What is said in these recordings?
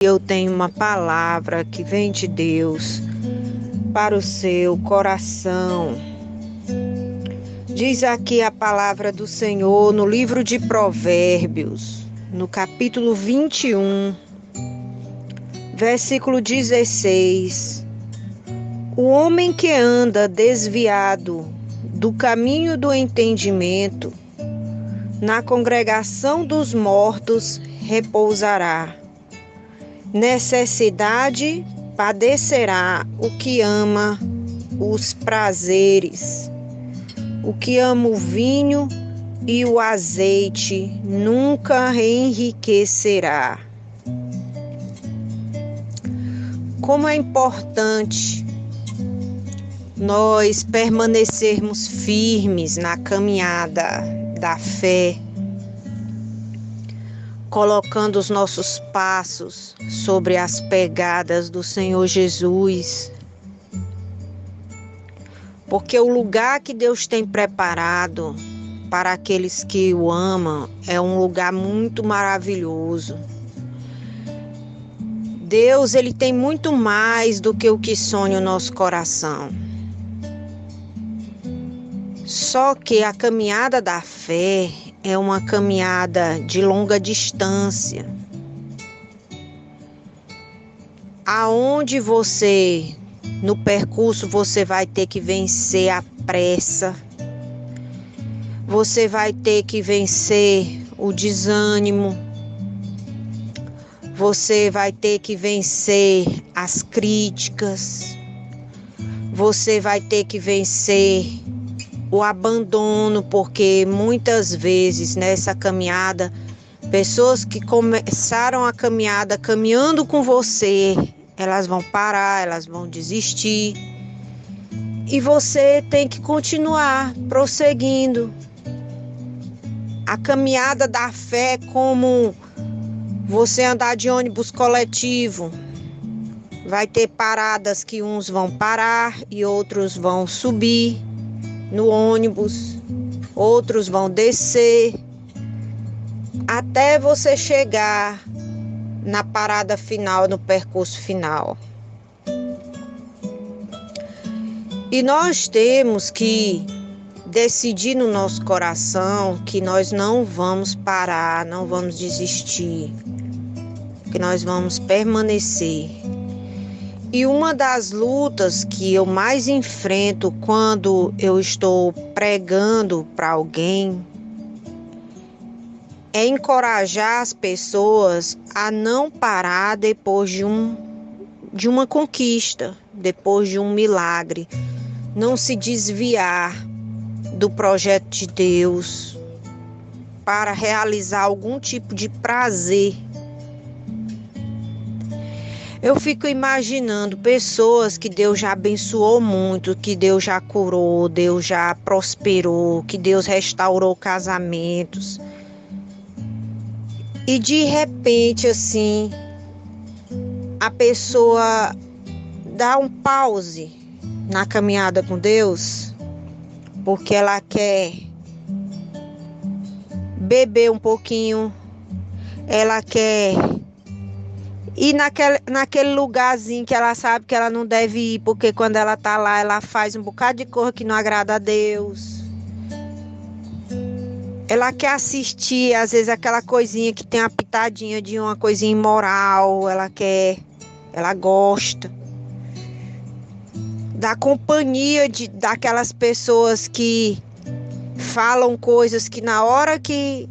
Eu tenho uma palavra que vem de Deus para o seu coração. Diz aqui a palavra do Senhor no livro de Provérbios, no capítulo 21, versículo 16. O homem que anda desviado do caminho do entendimento, na congregação dos mortos repousará. Necessidade padecerá o que ama os prazeres. O que ama o vinho e o azeite nunca enriquecerá. Como é importante nós permanecermos firmes na caminhada da fé, colocando os nossos passos sobre as pegadas do Senhor Jesus. Porque o lugar que Deus tem preparado para aqueles que o amam é um lugar muito maravilhoso. Deus, ele tem muito mais do que o que sonha o nosso coração. Só que a caminhada da fé é uma caminhada de longa distância. Aonde você, no percurso, você vai ter que vencer a pressa. Você vai ter que vencer o desânimo. Você vai ter que vencer as críticas. Você vai ter que vencer o abandono, porque muitas vezes nessa caminhada, pessoas que começaram a caminhada caminhando com você, elas vão parar, elas vão desistir. E você tem que continuar prosseguindo. A caminhada da fé é como você andar de ônibus coletivo. Vai ter paradas que uns vão parar e outros vão subir no ônibus, outros vão descer, até você chegar na parada final, no percurso final. E nós temos que decidir no nosso coração que nós não vamos parar, não vamos desistir, que nós vamos permanecer. E uma das lutas que eu mais enfrento quando eu estou pregando para alguém é encorajar as pessoas a não parar depois de uma conquista, depois de um milagre. Não se desviar do projeto de Deus para realizar algum tipo de prazer. Eu fico imaginando pessoas que Deus já abençoou muito, que Deus já curou, Deus já prosperou, que Deus restaurou casamentos. E de repente, assim, a pessoa dá um pause na caminhada com Deus, porque ela quer beber um pouquinho, ela quer ir naquele lugarzinho que ela sabe que ela não deve ir, porque quando ela tá lá, ela faz um bocado de coisa que não agrada a Deus. Ela quer assistir, às vezes, aquela coisinha que tem uma pitadinha de uma coisinha imoral, ela gosta da companhia daquelas pessoas que falam coisas que na hora que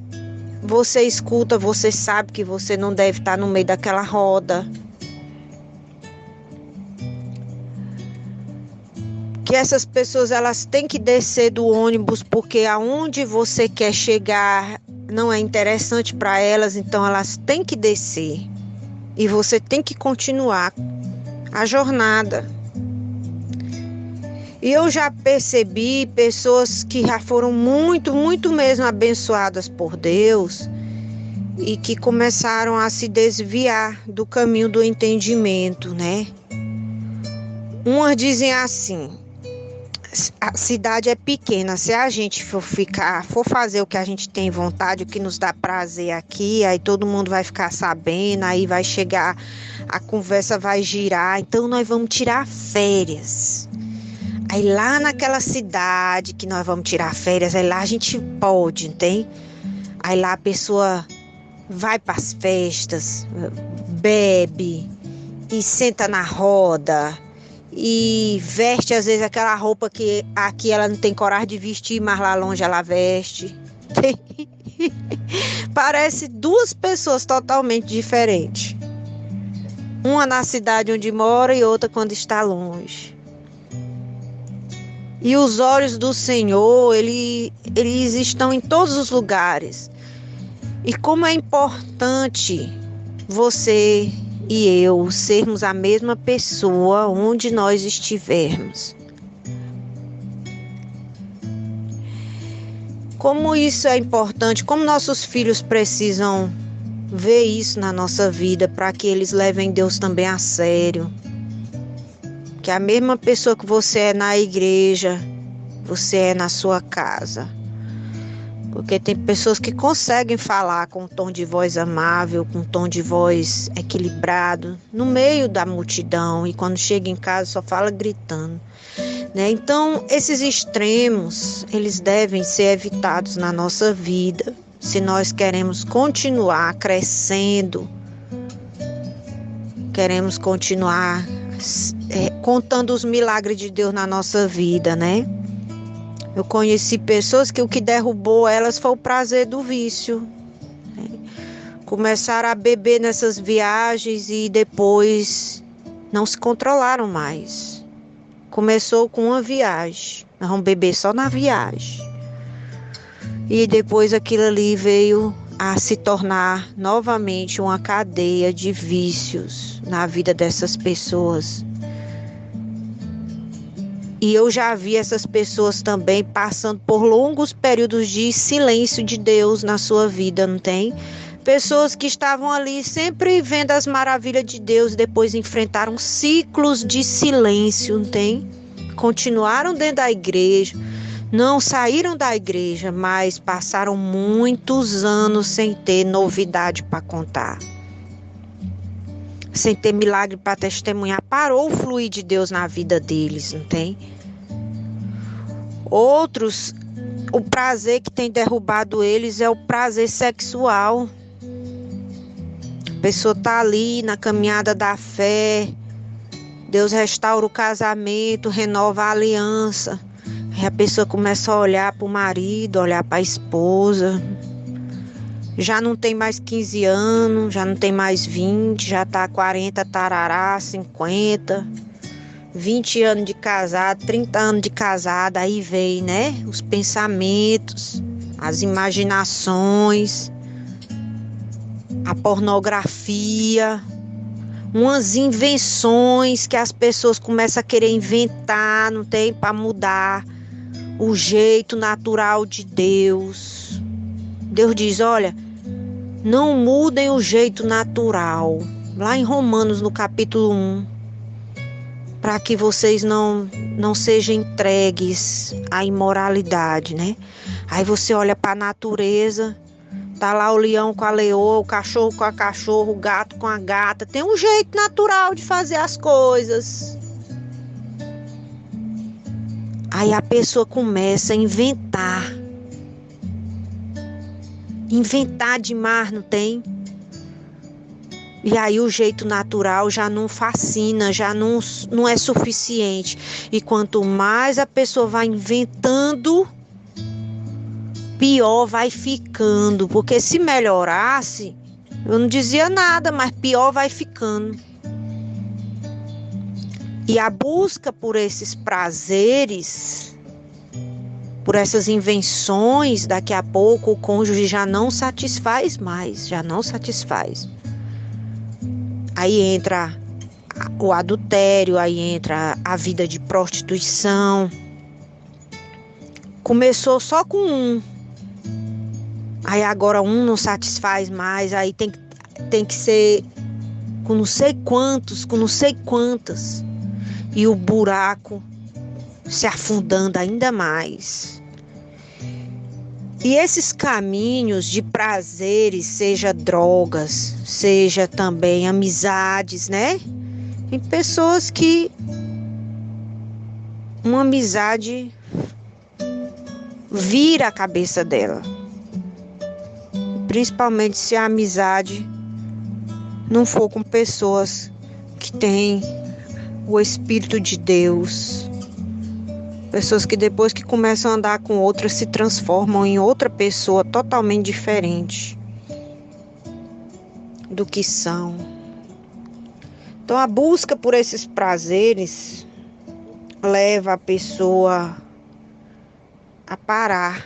você escuta, você sabe que você não deve estar no meio daquela roda. Que essas pessoas, elas têm que descer do ônibus, porque aonde você quer chegar não é interessante para elas, então elas têm que descer. E você tem que continuar a jornada. E eu já percebi pessoas que já foram muito, muito mesmo abençoadas por Deus e que começaram a se desviar do caminho do entendimento, né? Umas dizem assim: a cidade é pequena. Se a gente for fazer o que a gente tem vontade, o que nos dá prazer aqui, aí todo mundo vai ficar sabendo, aí vai chegar, a conversa vai girar. Então nós vamos tirar férias. Aí lá naquela cidade que nós vamos tirar férias, aí lá a gente pode, entende? Aí lá a pessoa vai para as festas, bebe e senta na roda e veste às vezes aquela roupa que aqui ela não tem coragem de vestir, mas lá longe ela veste. Parece duas pessoas totalmente diferentes. Uma na cidade onde mora e outra quando está longe. E os olhos do Senhor, eles estão em todos os lugares. E como é importante você e eu sermos a mesma pessoa onde nós estivermos. Como isso é importante, como nossos filhos precisam ver isso na nossa vida para que eles levem Deus também a sério. Que a mesma pessoa que você é na igreja, você é na sua casa. Porque tem pessoas que conseguem falar com um tom de voz amável, com um tom de voz equilibrado, no meio da multidão, e quando chega em casa só fala gritando, né? Então, esses extremos, eles devem ser evitados na nossa vida, se nós queremos continuar crescendo, queremos continuar contando os milagres de Deus na nossa vida, né? Eu conheci pessoas que o que derrubou elas foi o prazer do vício. Né? Começaram a beber nessas viagens e depois não se controlaram mais. Começou com uma viagem, nós vamos beber só na viagem. E depois aquilo ali veio a se tornar novamente uma cadeia de vícios na vida dessas pessoas. E eu já vi essas pessoas também passando por longos períodos de silêncio de Deus na sua vida, não tem? Pessoas que estavam ali sempre vendo as maravilhas de Deus, depois enfrentaram ciclos de silêncio, não tem? Continuaram dentro da igreja, não saíram da igreja, mas passaram muitos anos sem ter novidade para contar. Sem ter milagre para testemunhar, parou o fluir de Deus na vida deles, não tem? Outros, o prazer que tem derrubado eles é o prazer sexual. A pessoa está ali na caminhada da fé, Deus restaura o casamento, renova a aliança. Aí a pessoa começa a olhar para o marido, olhar para a esposa. Já não tem mais 15 anos, já não tem mais 20, já está 40, tarará, 50, 20 anos de casado, 30 anos de casado, aí vem, né? Os pensamentos, as imaginações, a pornografia, umas invenções que as pessoas começam a querer inventar, não tem, para mudar o jeito natural de Deus. Deus diz, olha, não mudem o jeito natural. Lá em Romanos, no capítulo 1. Para que vocês não sejam entregues à imoralidade, né? Aí você olha para a natureza, tá lá o leão com a leoa, o cachorro com a cachorra, o gato com a gata. Tem um jeito natural de fazer as coisas. Aí a pessoa começa a inventar demais, não tem? E aí o jeito natural já não fascina, já não é suficiente. E quanto mais a pessoa vai inventando, pior vai ficando. Porque se melhorasse, eu não dizia nada, mas pior vai ficando. E a busca por esses prazeres, por essas invenções, daqui a pouco o cônjuge já não satisfaz mais, já não satisfaz. Aí entra o adultério, aí entra a vida de prostituição. Começou só com um. Aí agora um não satisfaz mais, aí tem que ser com não sei quantos, com não sei quantas. E o buraco se afundando ainda mais. E esses caminhos de prazeres, seja drogas, seja também amizades, né? Tem pessoas que uma amizade vira a cabeça dela. Principalmente se a amizade não for com pessoas que têm o Espírito de Deus. Pessoas que depois que começam a andar com outras se transformam em outra pessoa totalmente diferente do que são. Então a busca por esses prazeres leva a pessoa a parar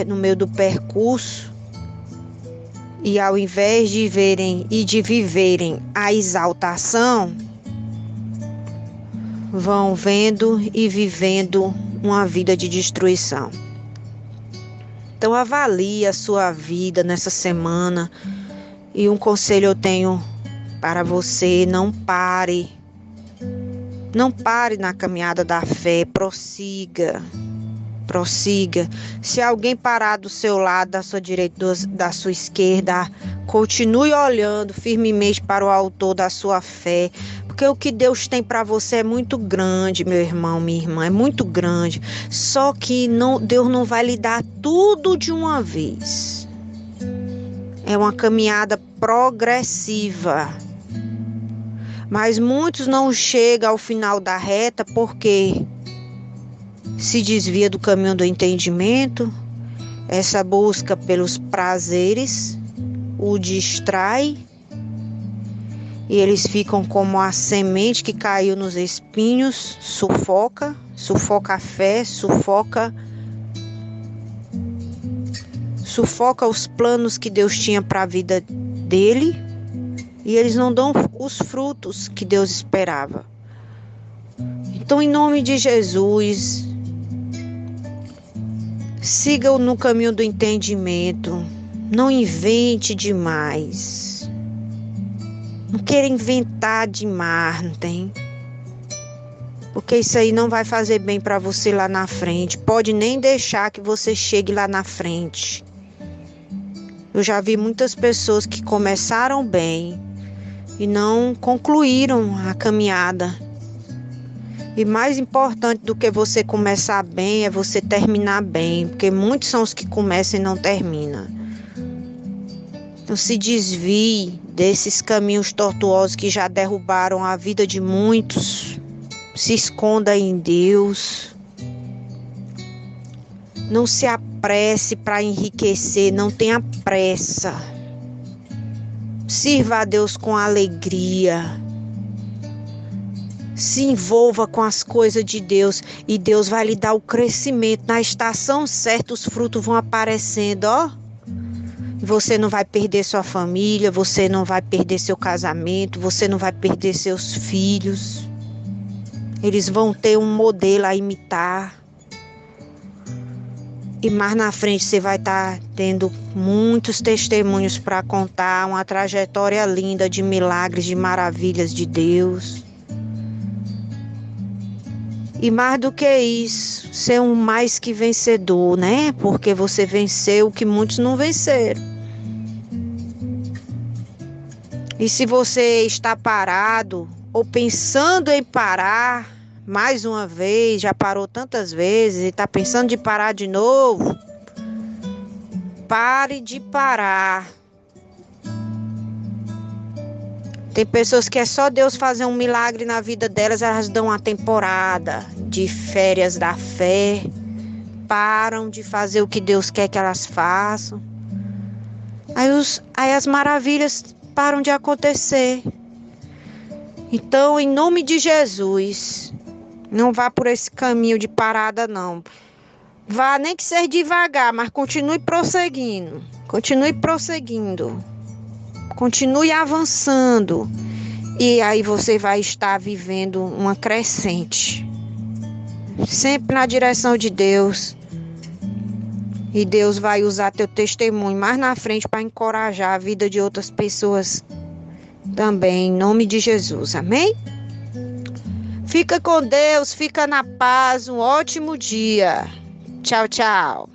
no meio do percurso, e ao invés de verem e de viverem a exaltação, vão vendo e vivendo uma vida de destruição. Então avalie a sua vida nessa semana, e um conselho eu tenho para você: não pare na caminhada da fé, prossiga. Se alguém parar do seu lado, da sua direita, da sua esquerda, continue olhando firmemente para o autor da sua fé, porque o que Deus tem para você é muito grande, meu irmão, minha irmã, é muito grande. Só que Deus não vai lhe dar tudo de uma vez. É uma caminhada progressiva. Mas muitos não chegam ao final da reta porque se desvia do caminho do entendimento. Essa busca pelos prazeres o distrai, e eles ficam como a semente que caiu nos espinhos, sufoca a fé, sufoca os planos que Deus tinha para a vida dele, e eles não dão os frutos que Deus esperava. Então, em nome de Jesus, siga no caminho do entendimento. Não invente demais. Não queira inventar demais, não tem? Porque isso aí não vai fazer bem para você lá na frente. Pode nem deixar que você chegue lá na frente. Eu já vi muitas pessoas que começaram bem e não concluíram a caminhada. E mais importante do que você começar bem é você terminar bem, porque muitos são os que começam e não terminam. Então se desvie desses caminhos tortuosos que já derrubaram a vida de muitos. Se esconda em Deus. Não se apresse para enriquecer, não tenha pressa. Sirva a Deus com alegria. Se envolva com as coisas de Deus, e Deus vai lhe dar o crescimento. Na estação certa os frutos vão aparecendo, ó. Você não vai perder sua família, você não vai perder seu casamento, você não vai perder seus filhos. Eles vão ter um modelo a imitar. E mais na frente você vai estar tendo muitos testemunhos para contar, uma trajetória linda de milagres, de maravilhas de Deus. E mais do que isso, ser um mais que vencedor, né? Porque você venceu o que muitos não venceram. E se você está parado ou pensando em parar, mais uma vez, já parou tantas vezes e está pensando de parar de novo, pare de parar. Tem pessoas que é só Deus fazer um milagre na vida delas, elas dão uma temporada de férias da fé, param de fazer o que Deus quer que elas façam. Aí as maravilhas param de acontecer. Então, em nome de Jesus, não vá por esse caminho de parada, não. Vá, nem que seja devagar, mas continue prosseguindo. Continue avançando. E aí você vai estar vivendo uma crescente. Sempre na direção de Deus. E Deus vai usar teu testemunho mais na frente para encorajar a vida de outras pessoas também, em nome de Jesus. Amém? Fica com Deus, fica na paz, um ótimo dia. Tchau, tchau.